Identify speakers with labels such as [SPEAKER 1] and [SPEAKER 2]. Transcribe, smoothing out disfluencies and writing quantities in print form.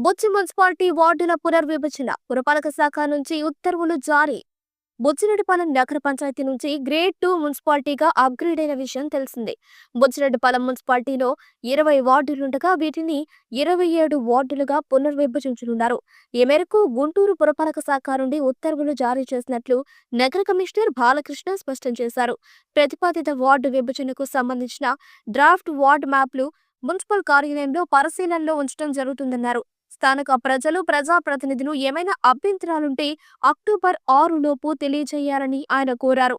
[SPEAKER 1] బొచ్చి municipality వార్డుల పునర్విభజన పురపాలక శాఖ నుంచి ఉత్తర్వులు జారీ. బొచ్చిరెడ్డిపాలెం నగర పంచాయతీ నుంచి గ్రేడ్ 2 మున్సిపాలిటీగా అప్గ్రేడ్ అయిన విషయం తెలిసిందే. బొచ్చిరెడ్డిపాలెం మున్సిపాలిటీలో 20 వార్డులుండగా వీటిని 27 వార్డులుగా పునర్విభజించనున్నారు. ఈ మేరకు గుంటూరు పురపాలక శాఖ నుండి ఉత్తర్వులు జారీ చేసినట్లు నగర కమిషనర్ బాలకృష్ణ స్పష్టం చేశారు. ప్రతిపాదిత వార్డు విభజనకు సంబంధించిన డ్రాఫ్ట్ వార్డు మ్యాప్లు మున్సిపల్ కార్యాలయంలో పరిశీలనలో ఉంచడం జరుగుతుందన్నారు. స్థానిక ప్రజలు, ప్రజాప్రతినిధులు ఏమైనా అభ్యంతరాలుంటే అక్టోబర్ 6 లోపు తెలియజేయాలని ఆయన కోరారు.